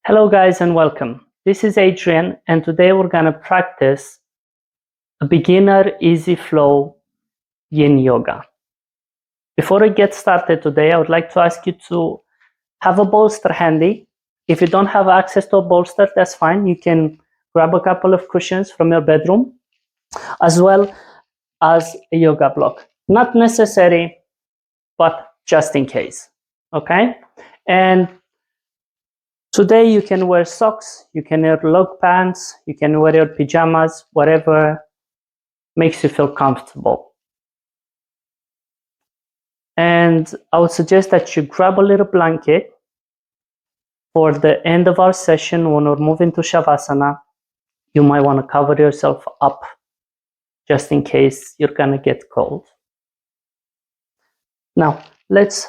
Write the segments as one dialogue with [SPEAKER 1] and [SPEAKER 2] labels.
[SPEAKER 1] Hello guys and welcome. This is Adrian and today we're going to practice a beginner easy flow Yin Yoga. Before we get started today, I would like to ask you to have a bolster handy. If you don't have access to a bolster, that's fine. You can grab a couple of cushions from your bedroom as well as a yoga block. Not necessary, but just in case. Okay? And today you can wear socks, you can wear log pants, you can wear your pajamas, whatever makes you feel comfortable. And I would suggest that you grab a little blanket for the end of our session when we're moving to Shavasana. You might want to cover yourself up just in case you're going to get cold. Now, let's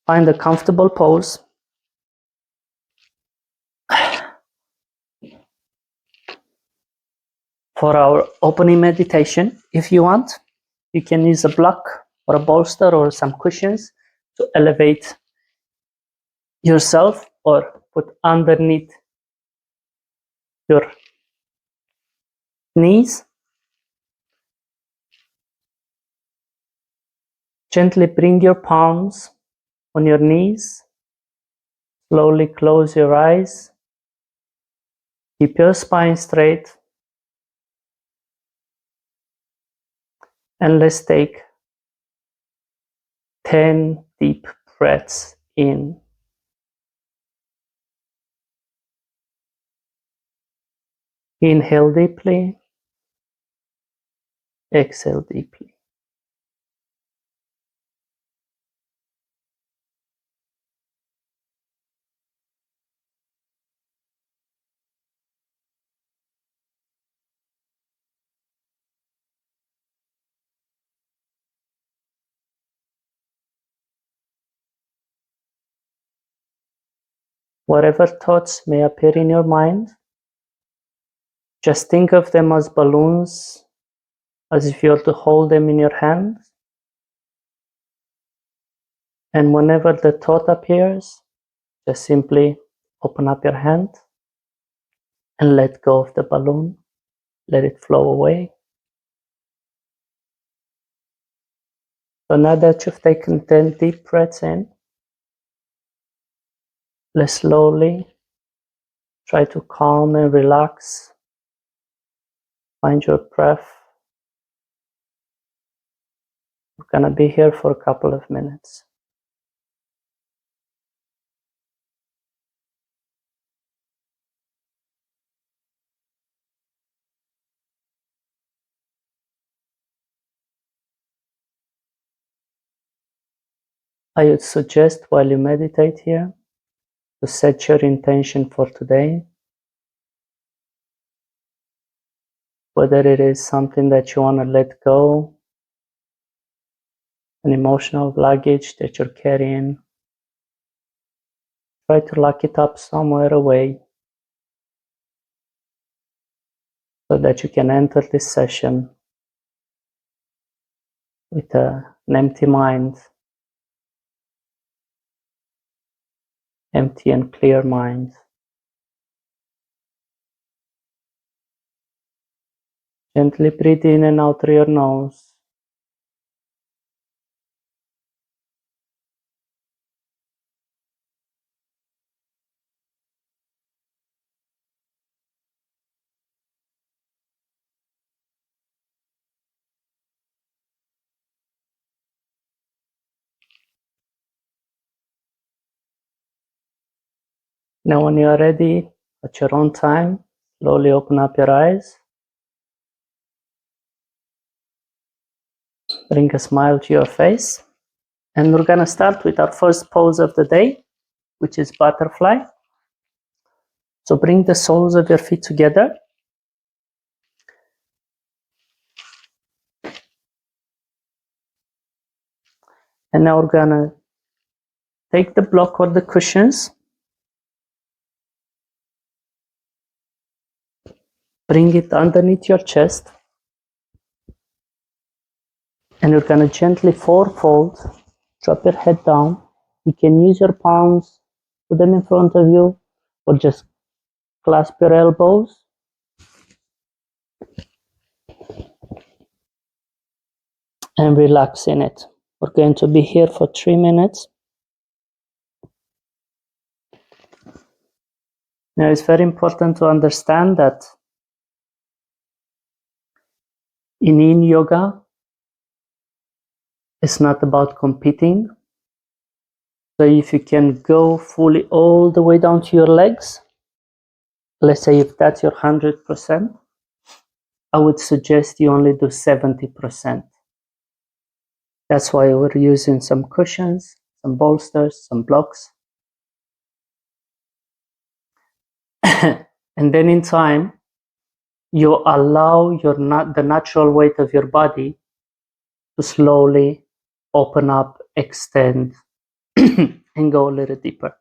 [SPEAKER 1] find a comfortable pose. For our opening meditation, if you want, you can use a block or a bolster or some cushions to elevate yourself or put underneath your knees. Gently bring your palms on your knees. Slowly close your eyes. Keep your spine straight. And let's take 10 deep breaths in. Inhale deeply. Exhale deeply. Whatever thoughts may appear in your mind, just think of them as balloons, as if you were to hold them in your hands. And whenever the thought appears, just simply open up your hand and let go of the balloon. Let it flow away. So now that you've taken 10 deep breaths in, let's slowly try to calm and relax. Find your breath. We're going to be here for a couple of minutes. I would suggest while you meditate here to set your intention for today. Whether it is something that you want to let go, an emotional luggage that you're carrying, try to lock it up somewhere away so that you can enter this session with an empty mind, empty and clear mind. Gently breathe in and out through your nose. Now when you are ready, at your own time, slowly open up your eyes. Bring a smile to your face. And we're going to start with our first pose of the day, which is butterfly. So bring the soles of your feet together. And now we're going to take the block or the cushions. Bring it underneath your chest. And you're going to gently fold. Drop your head down. You can use your palms, put them in front of you, or just clasp your elbows. And relax in it. We're going to be here for 3 minutes. Now, it's very important to understand that in Yin Yoga, it's not about competing. So if you can go fully all the way down to your legs, let's say if that's your 100%, I would suggest you only do 70%. That's why we're using some cushions, some bolsters, some blocks. And then in time, you allow the natural weight of your body to slowly open up, extend, and go a little deeper.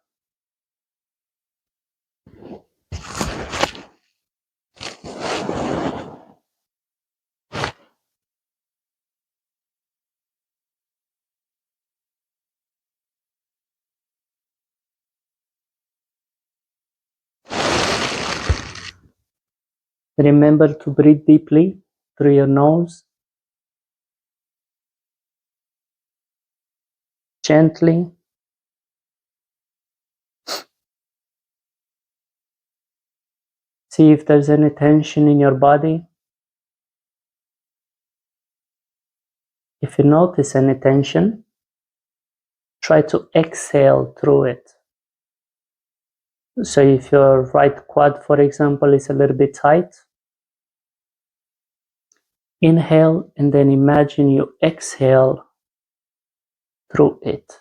[SPEAKER 1] Remember to breathe deeply through your nose, gently. See if there's any tension in your body. If you notice any tension, try to exhale through it. So if your right quad, for example, is a little bit tight, inhale and then imagine you exhale through it.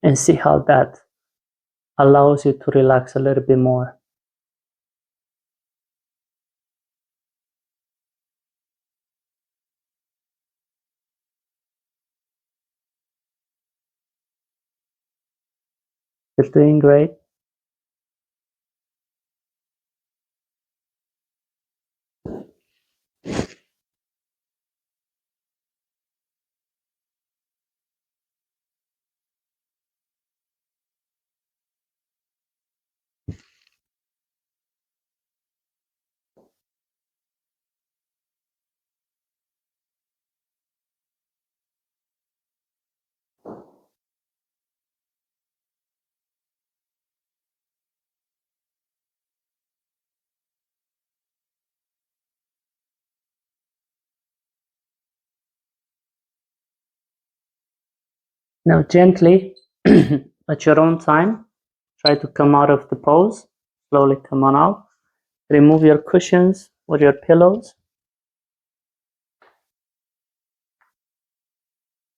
[SPEAKER 1] And see how that allows you to relax a little bit more. You're doing great. Now gently, at your own time, try to come out of the pose. Slowly come on out. Remove your cushions or your pillows.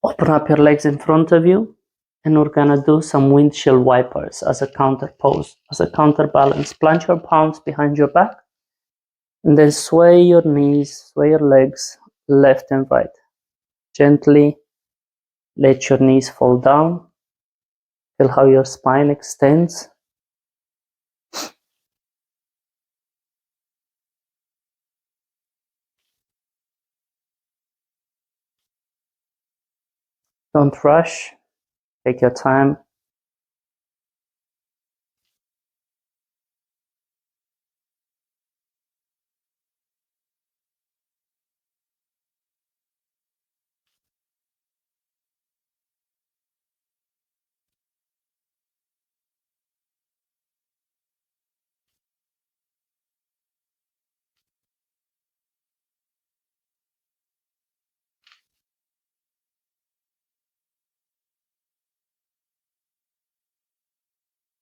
[SPEAKER 1] Open up your legs in front of you. And we're gonna do some windshield wipers as a counter pose, as a counterbalance. Plant your palms behind your back. And then sway your knees, sway your legs left and right. Gently let your knees fall down. Feel how your spine extends. Don't rush. Take your time.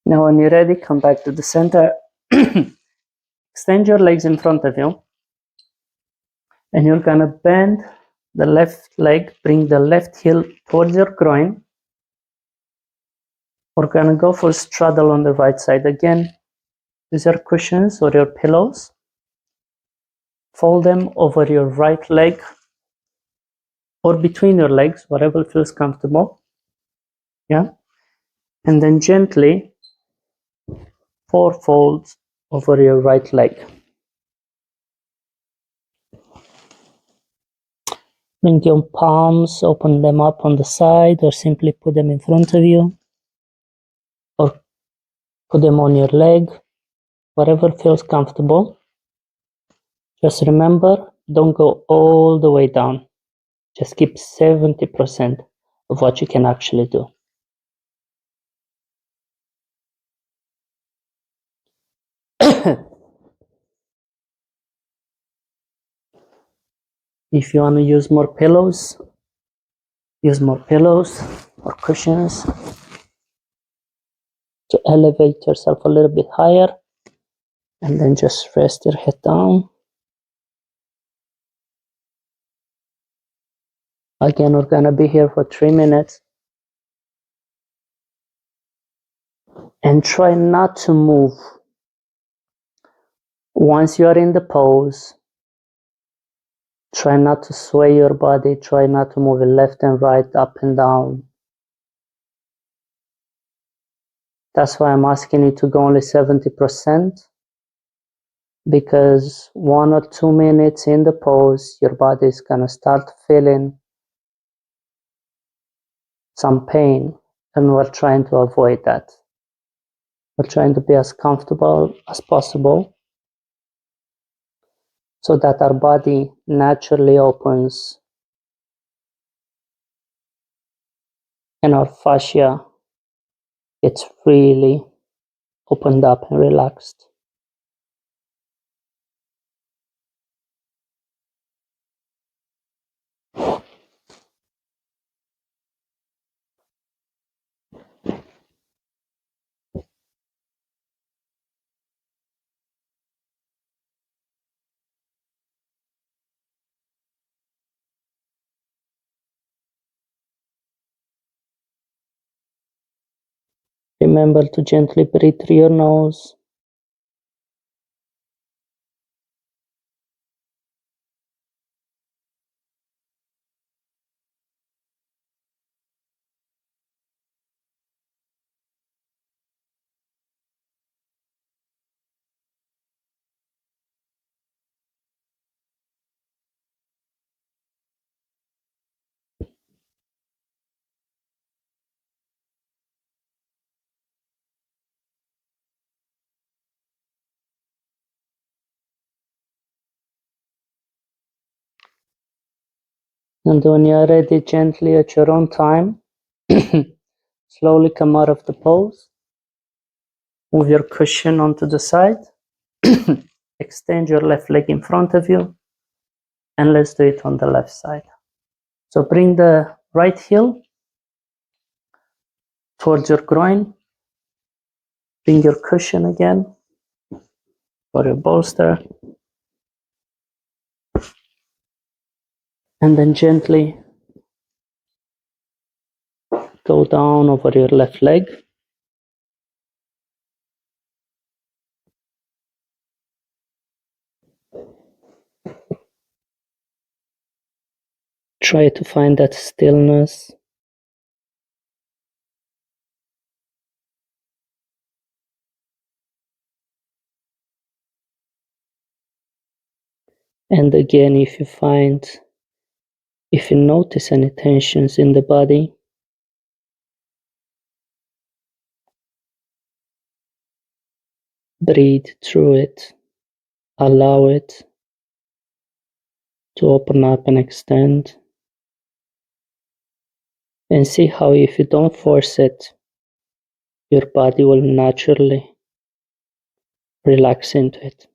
[SPEAKER 1] Now when you're ready, come back to the center. Extend your legs in front of you. And you're gonna bend the left leg, bring the left heel towards your groin. We're gonna go for straddle on the right side. Again, use your cushions or your pillows. Fold them over your right leg or between your legs, whatever feels comfortable. Yeah. And then gently 4 folds over your right leg. Bring your palms, open them up on the side or simply put them in front of you. Or Put them on your leg, whatever feels comfortable. Just remember, don't go all the way down. Just keep 70% of what you can actually do. If you want to use more pillows or cushions to elevate yourself a little bit higher, and then just rest your head down. Again, we're gonna be here for 3 minutes, and try not to move. Once you are in the pose, try not to sway your body, try not to move it left and right, up and down. That's why I'm asking you to go only 70%, because 1 or 2 minutes in the pose, your body is gonna start feeling some pain, and we're trying to avoid that. We're trying to be as comfortable as possible so that our body naturally opens and our fascia gets really opened up and relaxed. Remember to gently breathe through your nose. And when you're ready, gently at your own time, slowly come out of the pose. Move your cushion onto the side. Extend your left leg in front of you. And let's do it on the left side. So bring the right heel towards your groin. Bring your cushion again or your bolster. And then gently go down over your left leg. Try to find that stillness. And again, if you notice any tensions in the body, breathe through it. Allow it to open up and extend. And see how if you don't force it, your body will naturally relax into it.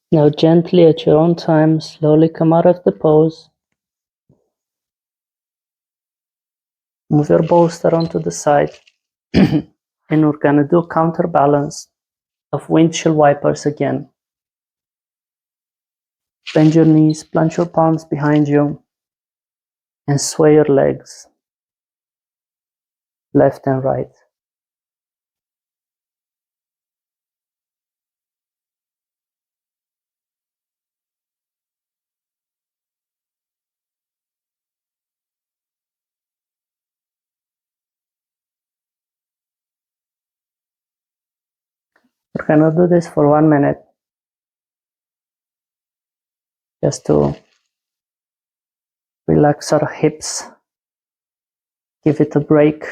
[SPEAKER 1] Now gently at your own time, slowly come out of the pose. Move your bolster onto the side. And we're gonna do counterbalance of windshield wipers again. Bend your knees, plant your palms behind you, and sway your legs left and right. We're gonna do this for 1 minute, just to relax our hips, give it a break.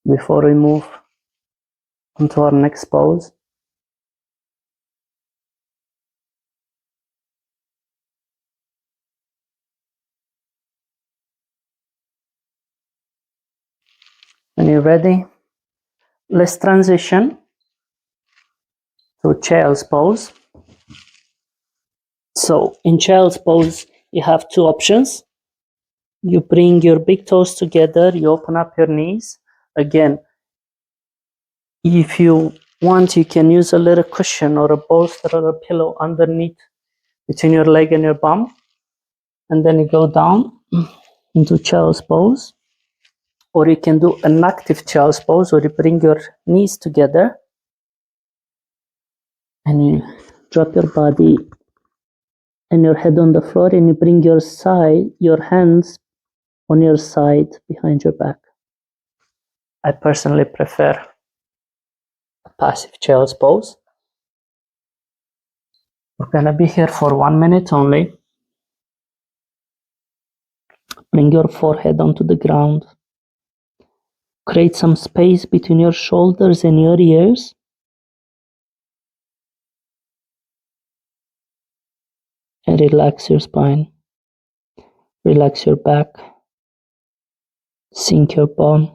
[SPEAKER 1] Before we move onto our next pose. When you're ready, let's transition to child's pose. So in child's pose, you have two options. You bring your big toes together, you open up your knees. Again, if you want, you can use a little cushion or a bolster or a pillow underneath between your leg and your bum. And then you go down into child's pose. Or you can do an active child's pose, where you bring your knees together and you drop your body and your head on the floor, and you bring your hands on your side behind your back. I personally prefer a passive child's pose. We're gonna be here for 1 minute only. Bring your forehead onto the ground. Create some space between your shoulders and your ears. And relax your spine. Relax your back. Sink your bum.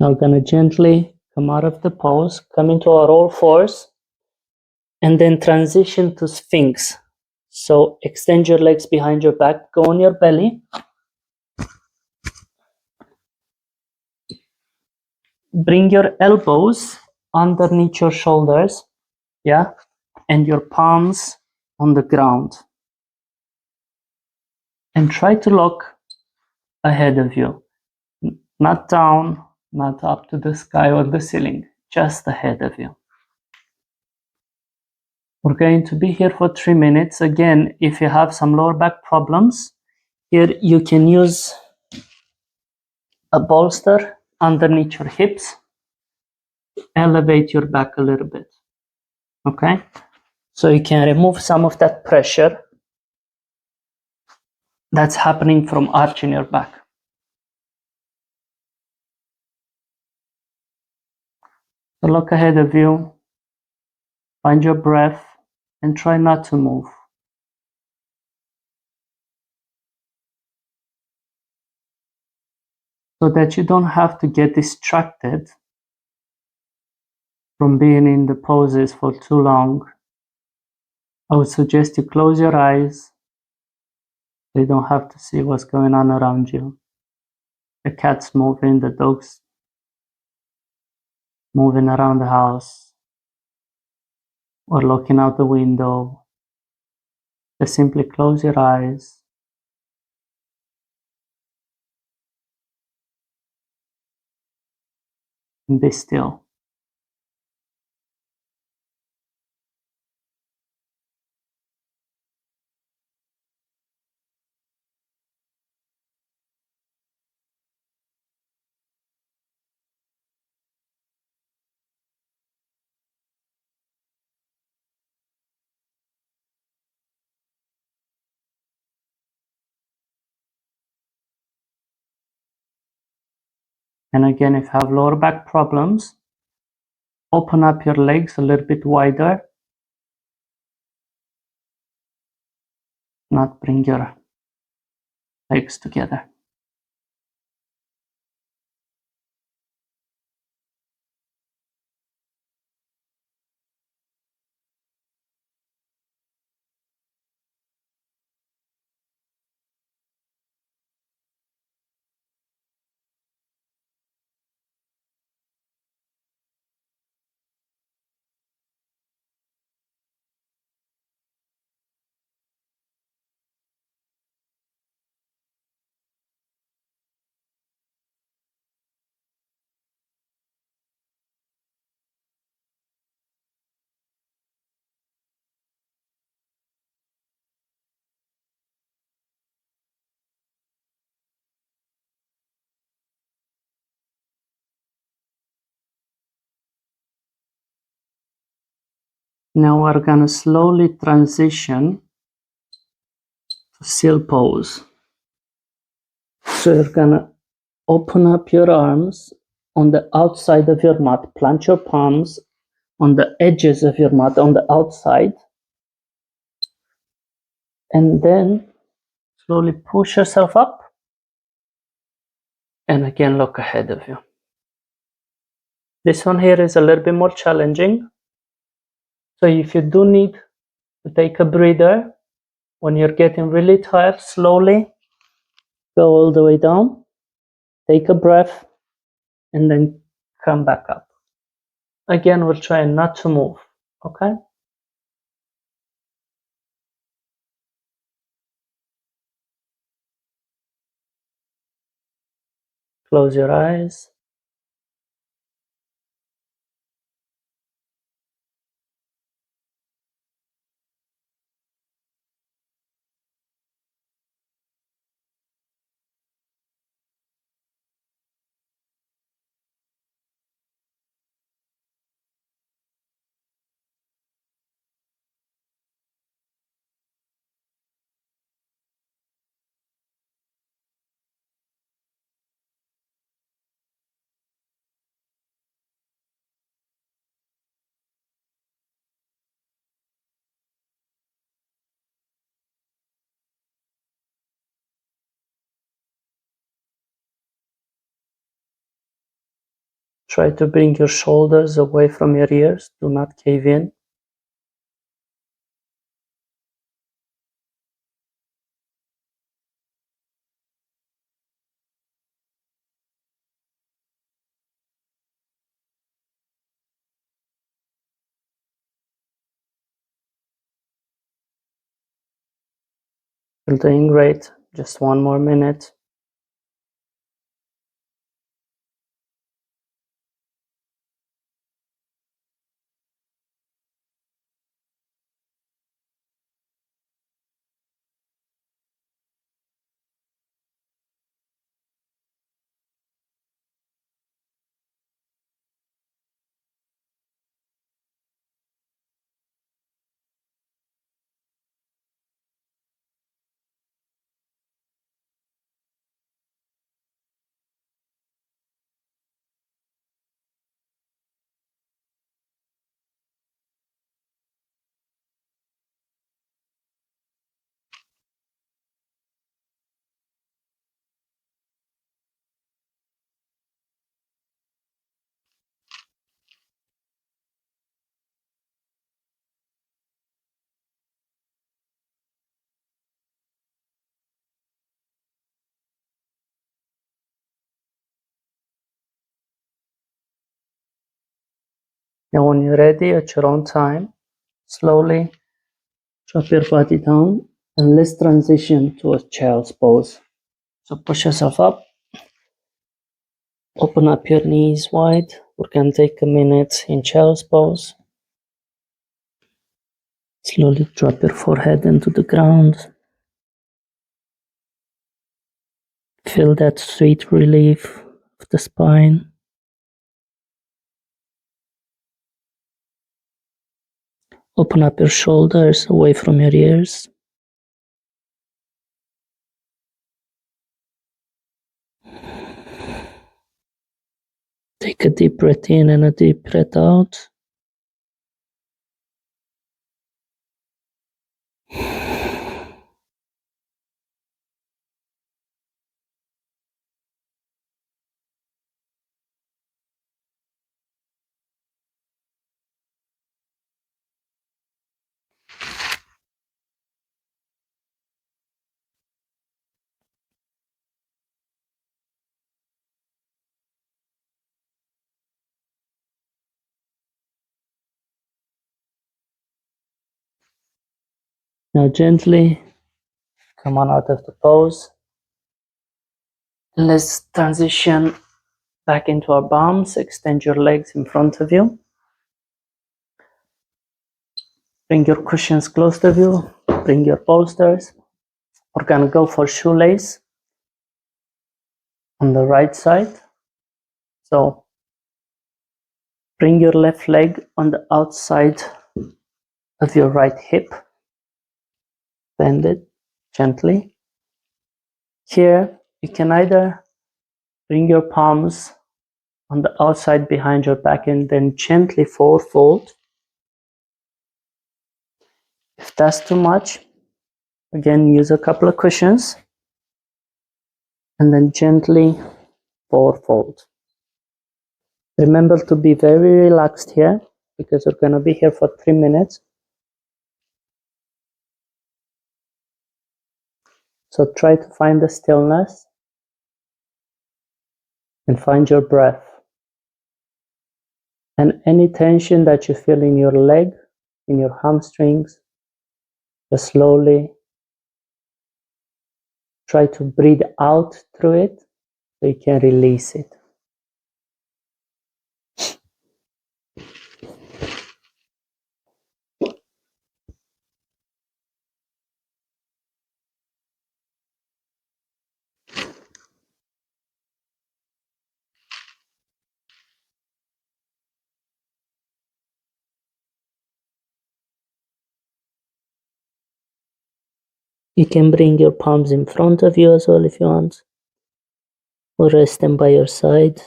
[SPEAKER 1] Now we're gonna gently come out of the pose, come into our all fours, and then transition to Sphinx. So extend your legs behind your back, go on your belly. Bring your elbows underneath your shoulders, yeah, and your palms on the ground. And try to look ahead of you, not down, not up to the sky or the ceiling, just ahead of you. We're going to be here for 3 minutes. Again, if you have some lower back problems, here you can use a bolster underneath your hips. Elevate your back a little bit, okay? So you can remove some of that pressure that's happening from arching your back. So look ahead of you, find your breath, and try not to move. So that you don't have to get distracted from being in the poses for too long. I would suggest you close your eyes so you don't have to see what's going on around you. The cat's moving, the dog's moving around the house, or looking out the window. Just simply close your eyes and be still. And again, if you have lower back problems, open up your legs a little bit wider. Not bring your legs together. Now we're gonna slowly transition to seal pose. So you're gonna open up your arms on the outside of your mat, plant your palms on the edges of your mat on the outside, and then slowly push yourself up, and again look ahead of you. This one here is a little bit more challenging, so if you do need to take a breather when you're getting really tired, slowly go all the way down, take a breath, and then come back up. Again, we're trying not to move, okay? Close your eyes. Try to bring your shoulders away from your ears. Do not cave in. You're doing great. Just one more minute. Now when you're ready at your own time, slowly drop your body down and let's transition to a child's pose. So push yourself up, open up your knees wide. We're gonna take a minute in child's pose. Slowly drop your forehead into the ground. Feel that sweet relief of the spine. Open up your shoulders away from your ears. Take a deep breath in and a deep breath out. Now gently come on out of the pose. Let's transition back into our palms. Extend your legs in front of you. Bring your cushions close to you. Bring your bolsters. We're gonna go for shoelace on the right side. So bring your left leg on the outside of your right hip. Bend it gently. Here, you can either bring your palms on the outside behind your back and then gently forward fold. If that's too much, again, use a couple of cushions and then gently forward fold. Remember to be very relaxed here because we're going to be here for 3 minutes. So try to find the stillness and find your breath. And any tension that you feel in your leg, in your hamstrings, just slowly try to breathe out through it so you can release it. You can bring your palms in front of you as well if you want, or rest them by your side.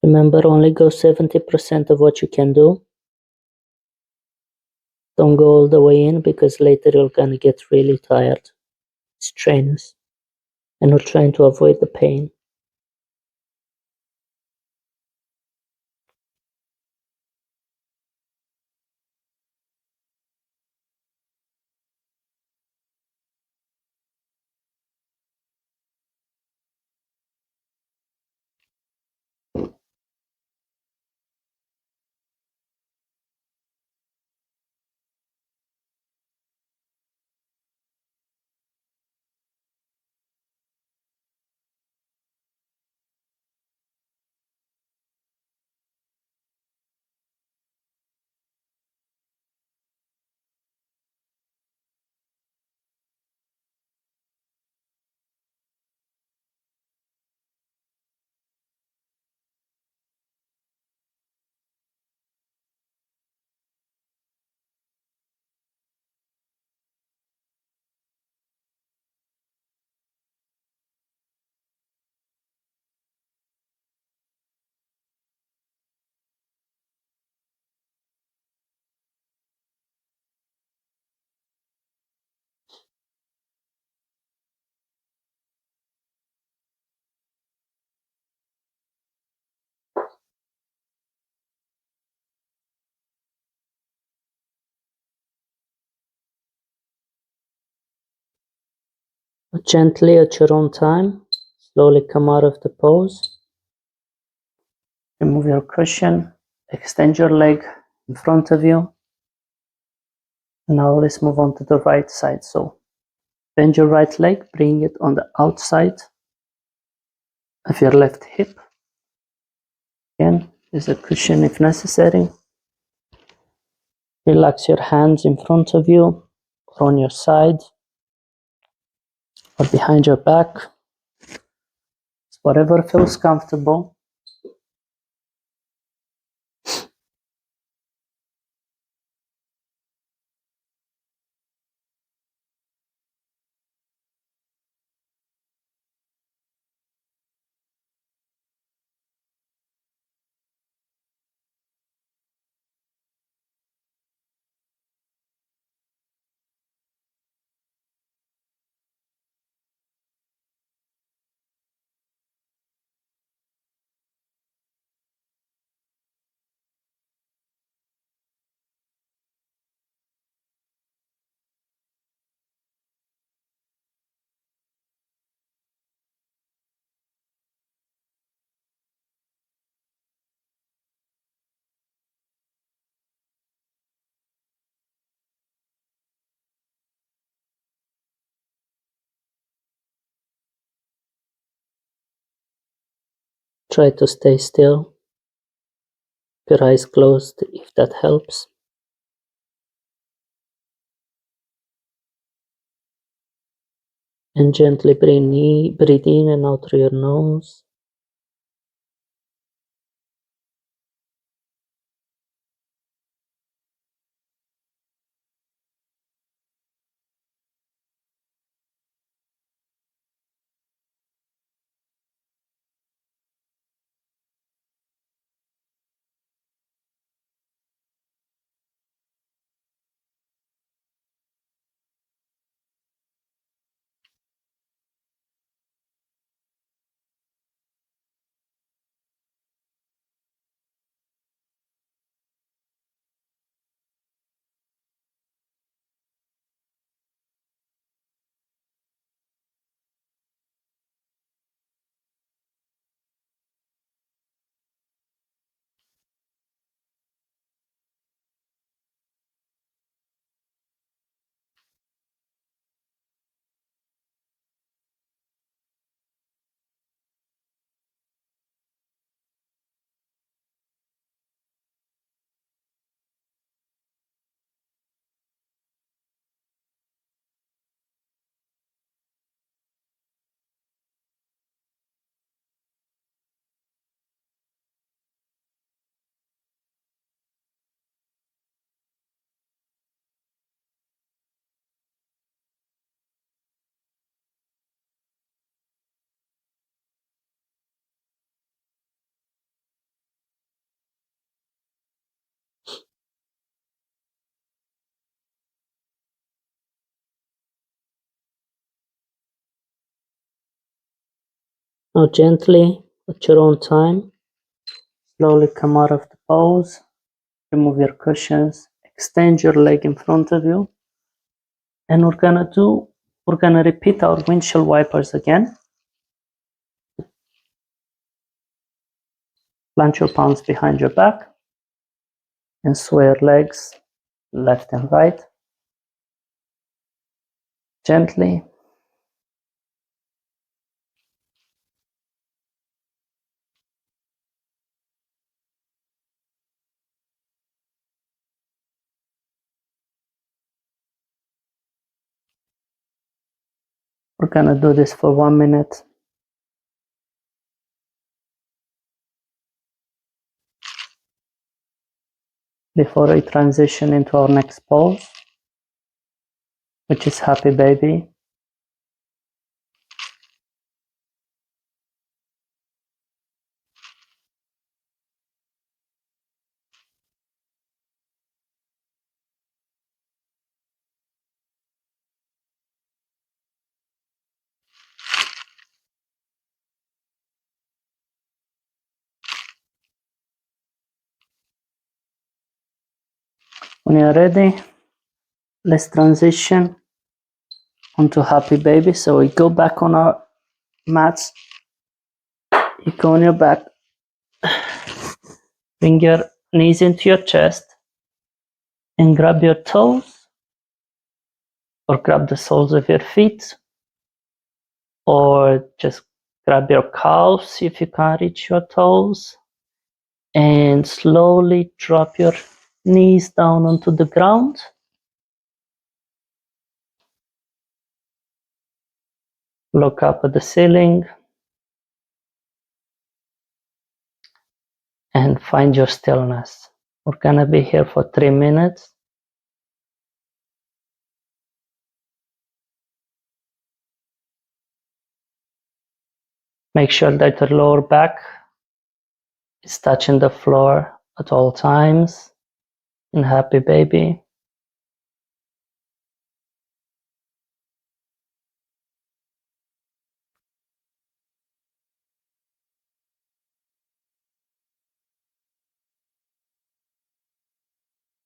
[SPEAKER 1] Remember, only go 70% of what you can do. Don't go all the way in because later you're gonna get really tired. It's strenuous. And we're trying to avoid the pain. Gently at your own time, slowly come out of the pose. Remove your cushion, extend your leg in front of you. And now let's move on to the right side. So bend your right leg, bring it on the outside of your left hip. Again, use a cushion if necessary. Relax your hands in front of you or on your side or behind your back. Whatever feels comfortable. Try to stay still. Your eyes closed if that helps. And gently breathe in and out through your nose. Now gently, at your own time, slowly come out of the pose, remove your cushions, extend your leg in front of you, and we're gonna repeat our windshield wipers again. Plant your palms behind your back and sway your legs left and right. Gently. We're gonna do this for 1 minute. Before we transition into our next pose, which is happy baby. When you're ready, let's transition onto happy baby. So we go back on our mats. You go on your back. Bring your knees into your chest and grab your toes or grab the soles of your feet or just grab your calves if you can't reach your toes and slowly drop your knees down onto the ground. Look up at the ceiling and find your stillness. We're gonna be here for 3 minutes. Make sure that your lower back is touching the floor at all times in Happy Baby.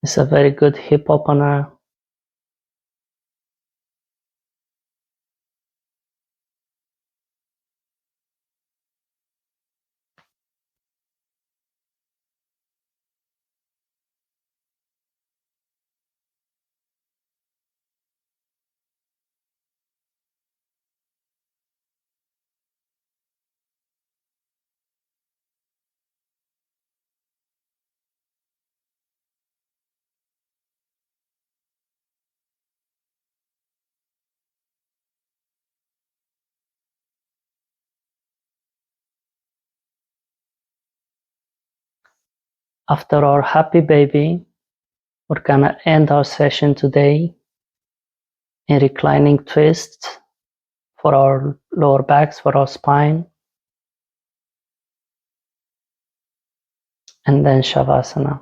[SPEAKER 1] It's a very good hip opener. After our Happy Baby, we're gonna end our session today in reclining twist for our lower backs, for our spine, and then Shavasana.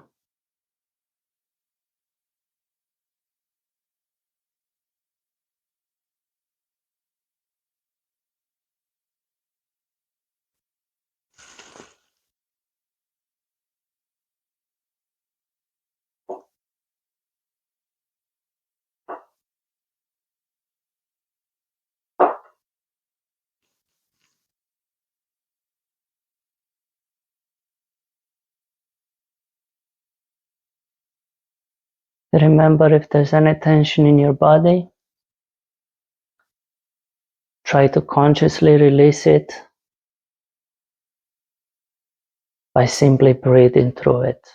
[SPEAKER 1] Remember, if there's any tension in your body, try to consciously release it by simply breathing through it.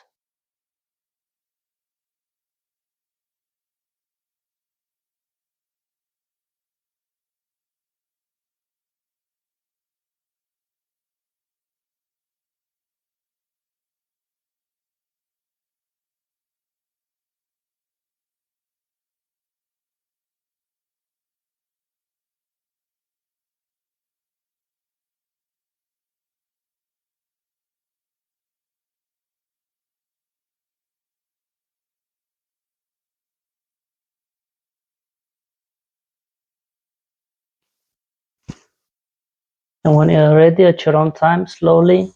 [SPEAKER 1] And when you're ready at your own time, slowly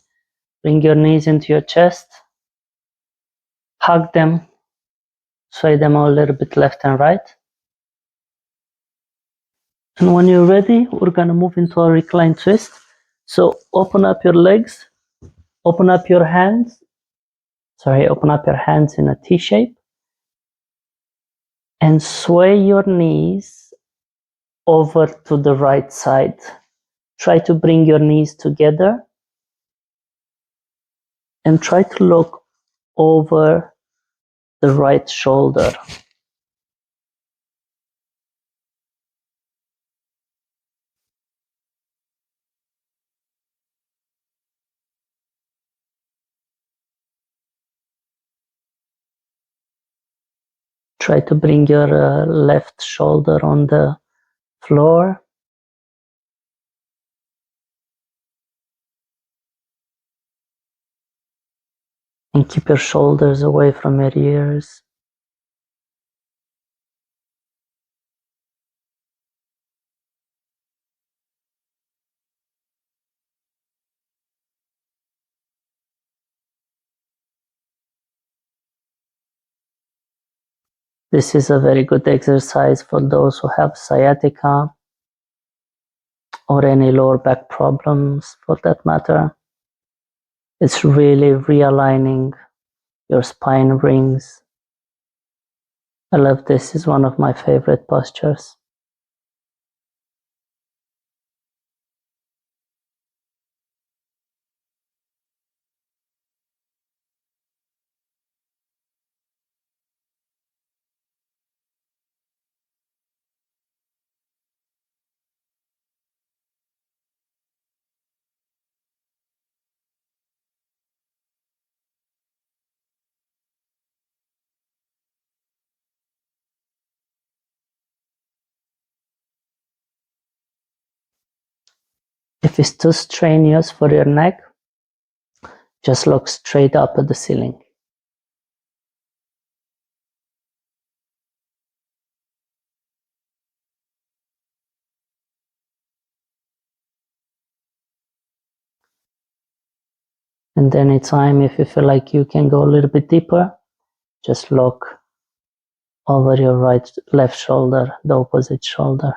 [SPEAKER 1] bring your knees into your chest, hug them, sway them a little bit left and right. And when you're ready, we're gonna move into a recline twist. So open up your legs, open up your hands, open up your hands in a T shape, and sway your knees over to the right side. Try to bring your knees together and try to look over the right shoulder. Try to bring your left shoulder on the floor. And keep your shoulders away from your ears. This is a very good exercise for those who have sciatica or any lower back problems for that matter. It's really realigning your spine rings. I love this. It's one of my favorite postures. If it's too strenuous for your neck, just look straight up at the ceiling. And anytime if you feel like you can go a little bit deeper, just look over your left shoulder, the opposite shoulder.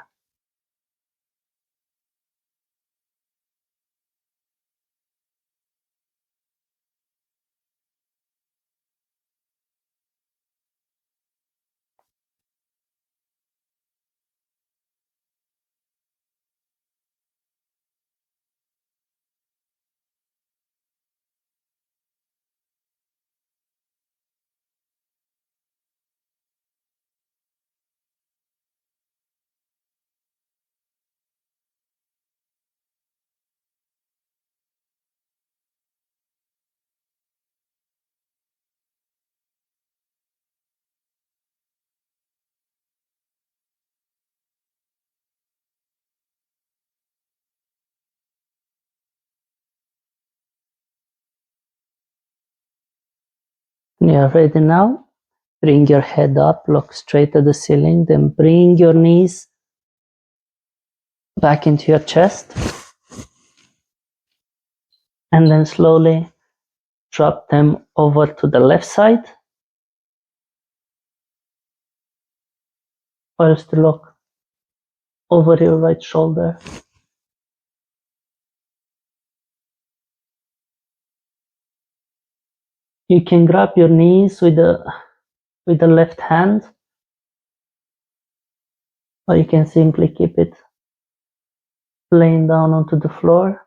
[SPEAKER 1] When you're ready now, bring your head up, look straight at the ceiling, then bring your knees back into your chest, and then slowly drop them over to the left side, whilst to look over your right shoulder. You can grab your knees with the left hand, or you can simply keep it laying down onto the floor.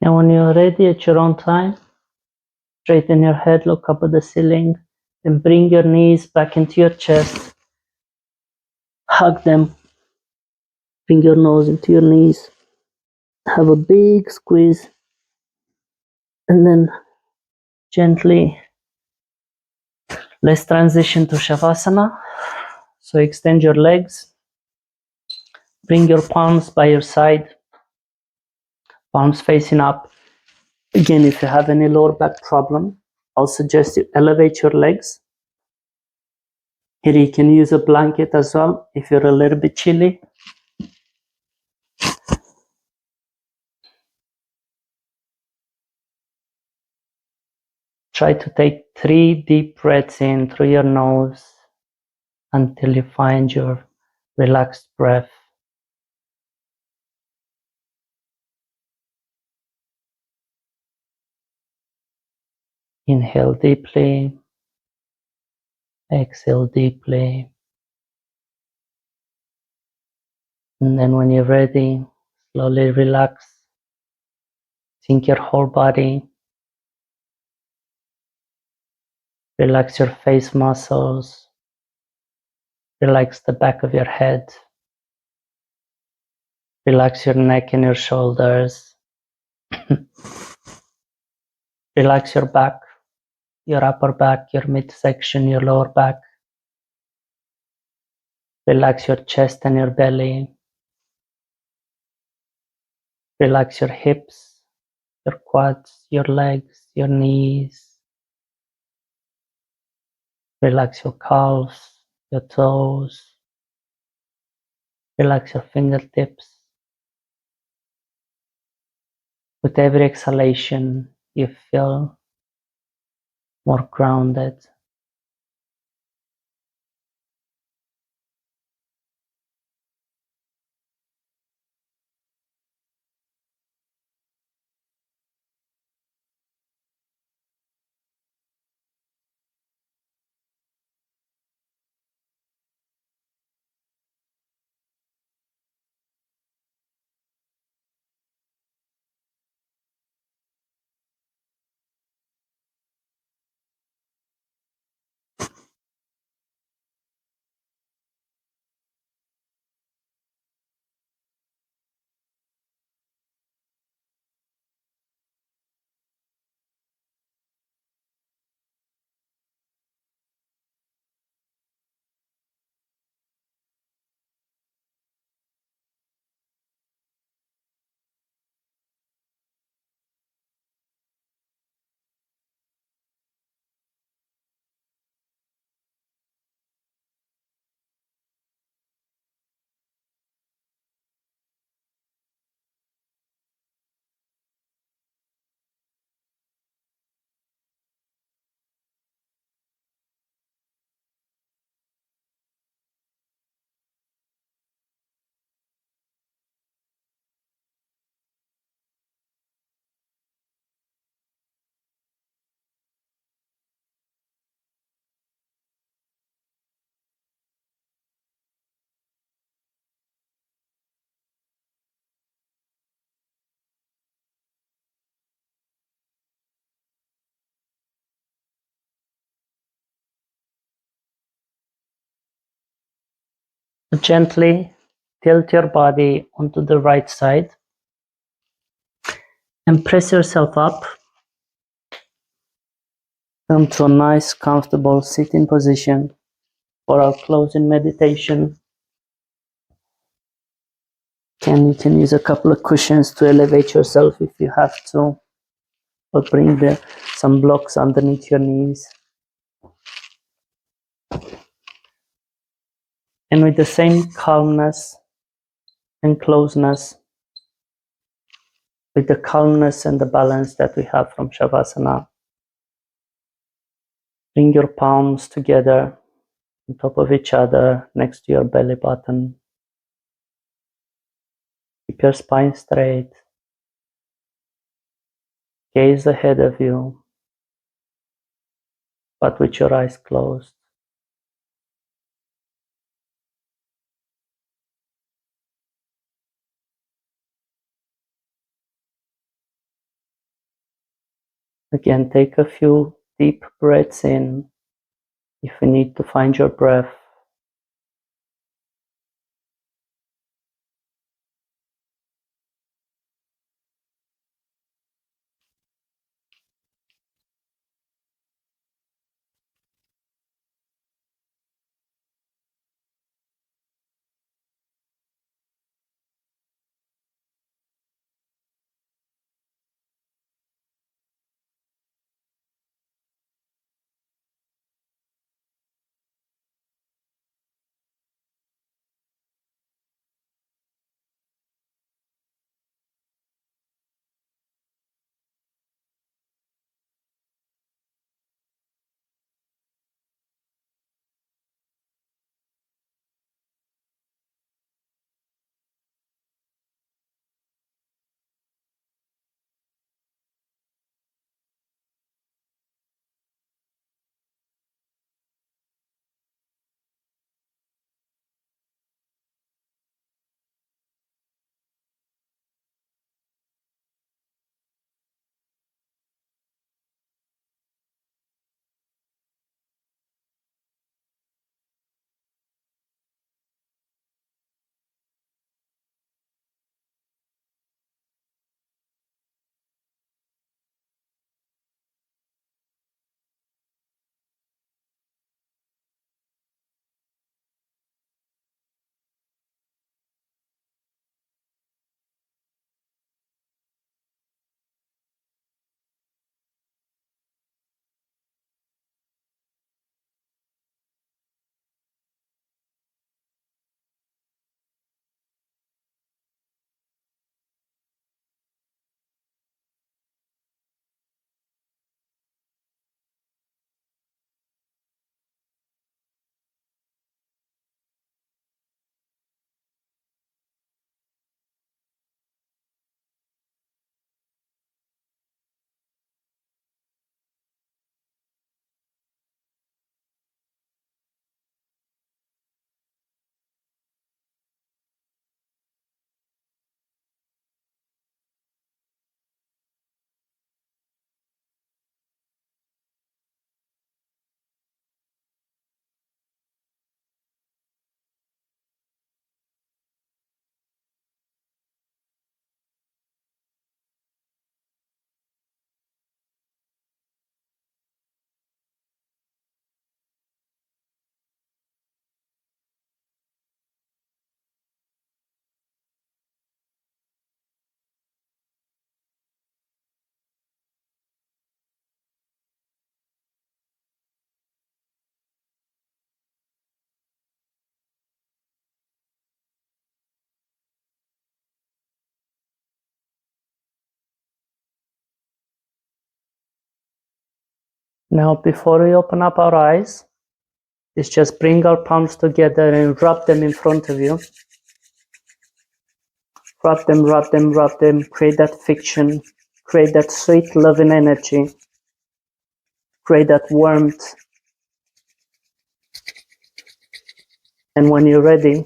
[SPEAKER 1] And when you're ready at your own time, straighten your head, look up at the ceiling, then bring your knees back into your chest, hug them, bring your nose into your knees, have a big squeeze, and then Gently, let's transition to Shavasana. So extend your legs, bring your palms by your side, palms facing up. Again, if you have any lower back problem, I'll suggest you elevate your legs. Here you can use a blanket as well if you're a little bit chilly. Try to take 3 deep breaths in through your nose until you find your relaxed breath. Inhale deeply, exhale deeply, and then when you're ready, slowly relax. Sink your whole body. Relax your face muscles. Relax the back of your head. Relax your neck and your shoulders. Relax your back, your upper back, your midsection, your lower back. Relax your chest and your belly. Relax your hips, your quads, your legs, your knees. Relax your calves, your toes. Relax your fingertips. With every exhalation, you feel more grounded. Gently tilt your body onto the right side and press yourself up. Come to a nice, comfortable sitting position for our closing meditation. You can use a couple of cushions to elevate yourself if you have to, or bring some blocks underneath your knees. And with the same calmness and closeness, with the calmness and the balance that we have from Shavasana, bring your palms together on top of each other next to your belly button. Keep your spine straight. Gaze ahead of you, but with your eyes closed. Again, take a few deep breaths in if you need to find your breath. Now, before we open up our eyes, let's just bring our palms together and rub them in front of you. Rub them, rub them, rub them. Create that friction. Create that sweet, loving energy. Create that warmth. And when you're ready,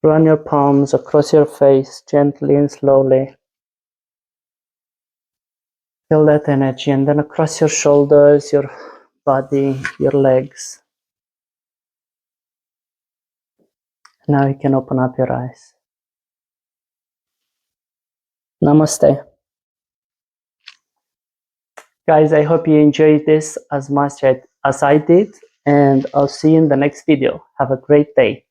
[SPEAKER 1] run your palms across your face gently and slowly. Feel that energy, and then across your shoulders, your body, your legs. Now you can open up your eyes. Namaste. Guys, I hope you enjoyed this as much as I did, and I'll see you in the next video. Have a great day.